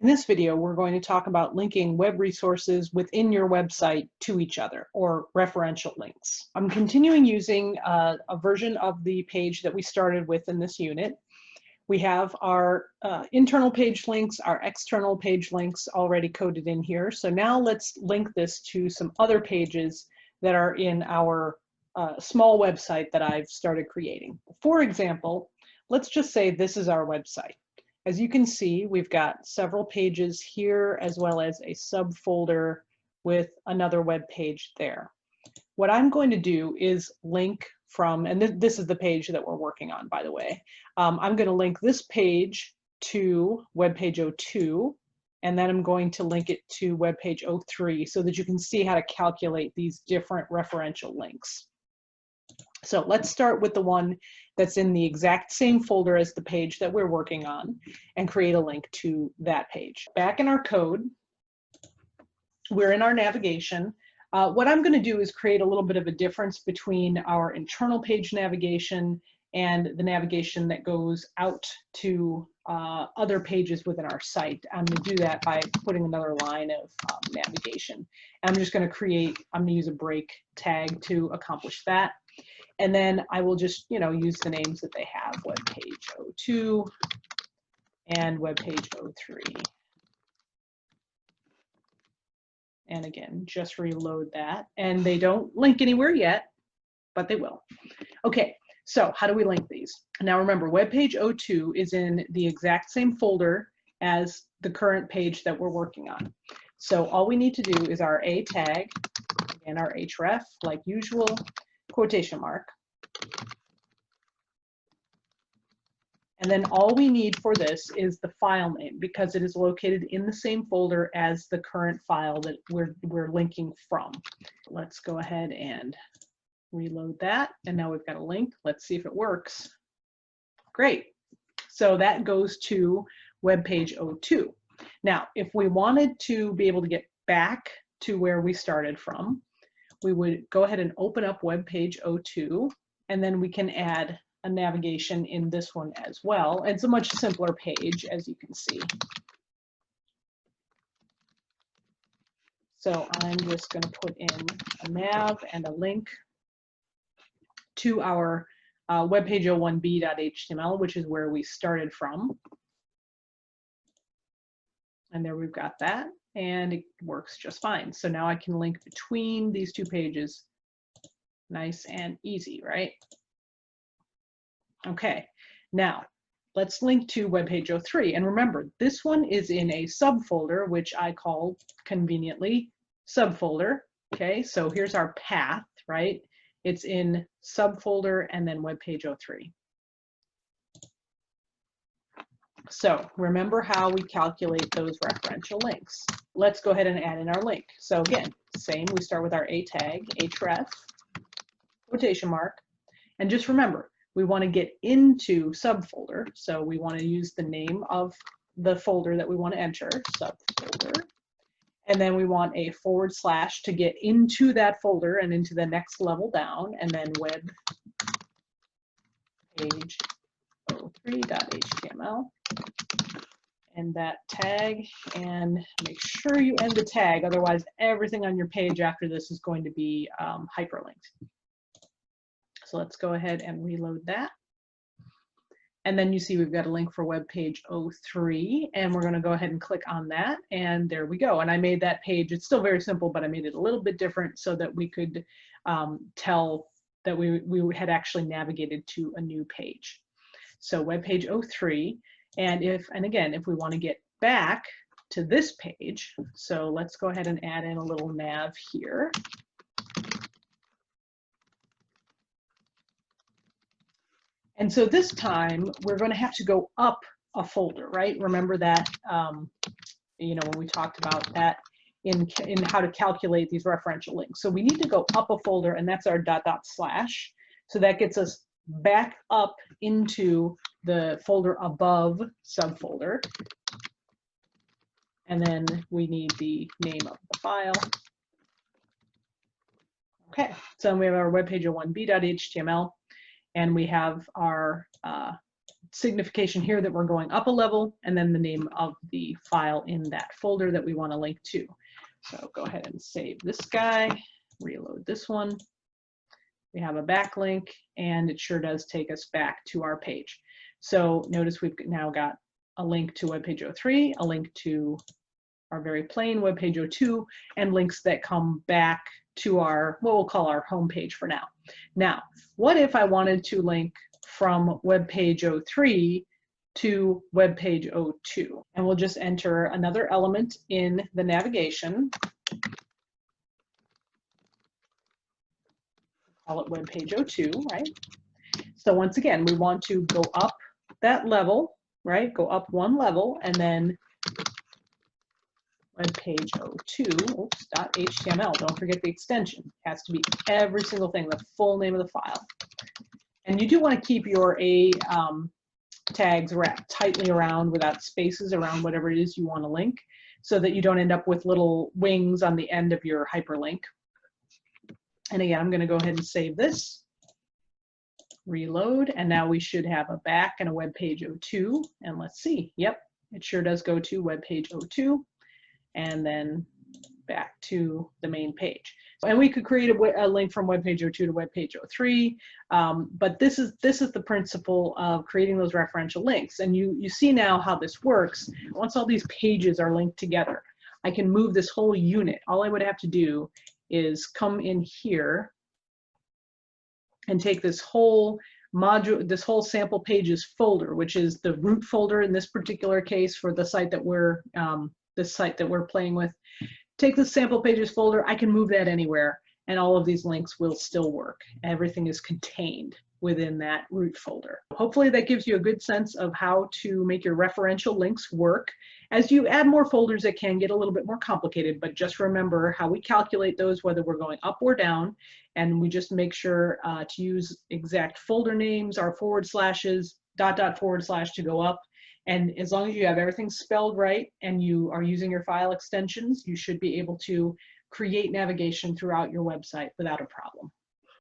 In this video, we're going to talk about linking web resources within your website to each other, or referential links. I'm continuing using a version of the page that we started with in this unit. We have our internal page links, our external page links already coded in here. So now let's link this to some other pages that are in our small website that I've started creating. For example, let's just say this is our website. As you can see, we've got several pages here as well as a subfolder with another web page there. What I'm going to do is link from, and this is the page that we're working on, by the way. I'm going to link this page to web page 02, and then I'm going to link it to web page 03 so that you can see how to calculate these different referential links. So let's start with the one that's in the exact same folder as the page that we're working on and create a link to that page. Back in our code, we're in our navigation. What I'm going to do is create a little bit of a difference between our internal page navigation and the navigation that goes out to other pages within our site. I'm going to do that by putting another line of navigation. I'm just going to use a break tag to accomplish that. And then I will just, use the names that they have, web page 02 and web page 03. And again, just reload that. And they don't link anywhere yet, but they will. Okay, so how do we link these? Now remember, web page 02 is in the exact same folder as the current page that we're working on. So all we need to do is our A tag and our href, like usual, quotation mark. And then all we need for this is the file name because it is located in the same folder as the current file that we're linking from. Let's go ahead and reload that. And now we've got a link. Let's see if it works. Great. So that goes to web page 02. Now, if we wanted to be able to get back to where we started from, we would go ahead and open up web page 02, and then we can add a navigation in this one as well. It's a much simpler page, as you can see. So I'm just going to put in a nav and a link to our webpage 01b.html, which is where we started from. And there we've got that, and it works just fine. So now I can link between these two pages. Nice and easy, right? Okay, now let's link to webpage 03. And remember, this one is in a subfolder, which I call conveniently subfolder. Okay, so here's our path, right? It's in subfolder and then webpage 03. So remember how we calculate those referential links. Let's go ahead and add in our link. So again, same, we start with our A tag, href, quotation mark, and just remember, we want to get into subfolder. So we want to use the name of the folder that we want to enter, subfolder. And then we want a / to get into that folder and into the next level down, and then web page 03.html. And that tag, and make sure you end the tag, otherwise everything on your page after this is going to be hyperlinked. So let's go ahead and reload that. And then you see we've got a link for web page 03, and we're going to go ahead and click on that, and there we go. And I made that page, it's still very simple, but I made it a little bit different so that we could tell that we had actually navigated to a new page. So web page 03, and again, if we want to get back to this page, so let's go ahead and add in a little nav here. And so this time we're going to have to go up a folder, right? Remember that, when we talked about that in how to calculate these referential links. So we need to go up a folder, and that's our .. So that gets us back up into the folder above subfolder. And then we need the name of the file. Okay, so we have our webpage 01b.html. And we have our signification here that we're going up a level, and then the name of the file in that folder that we want to link to. So go ahead and save this guy, reload this one. We have a backlink, and it sure does take us back to our page. So notice we've now got a link to web page 03, a link to our very plain web page 02, and links that come back to our, what we'll call our home page for now. Now, what if I wanted to link from web page 03 to web page 02? And we'll just enter another element in the navigation. Call it web page 02, right? So once again, we want to go up that level, right? Go up one level, and then web page 02, oops, .html. Don't forget the extension. It has to be every single thing, the full name of the file. And you do want to keep your A tags wrapped tightly around without spaces around whatever it is you want to link, so that you don't end up with little wings on the end of your hyperlink. And again, I'm going to go ahead and save this, reload, and now we should have a back and a web page 02. And let's see, yep, it sure does go to web page 02 and then back to the main page. And we could create a link from web page 02 to web page 03, but this is the principle of creating those referential links. And you see now how this works. Once all these pages are linked together, I can move this whole unit. All I would have to do is come in here and take this whole module, this whole sample pages folder, which is the root folder in this particular case for the site that we're playing with. Take the sample pages folder, I can move that anywhere, and all of these links will still work. Everything is contained within that root folder. Hopefully that gives you a good sense of how to make your referential links work. As you add more folders, it can get a little bit more complicated, but just remember how we calculate those, whether we're going up or down, and we just make sure to use exact folder names, our forward slashes, // to go up. And as long as you have everything spelled right and you are using your file extensions, you should be able to create navigation throughout your website without a problem.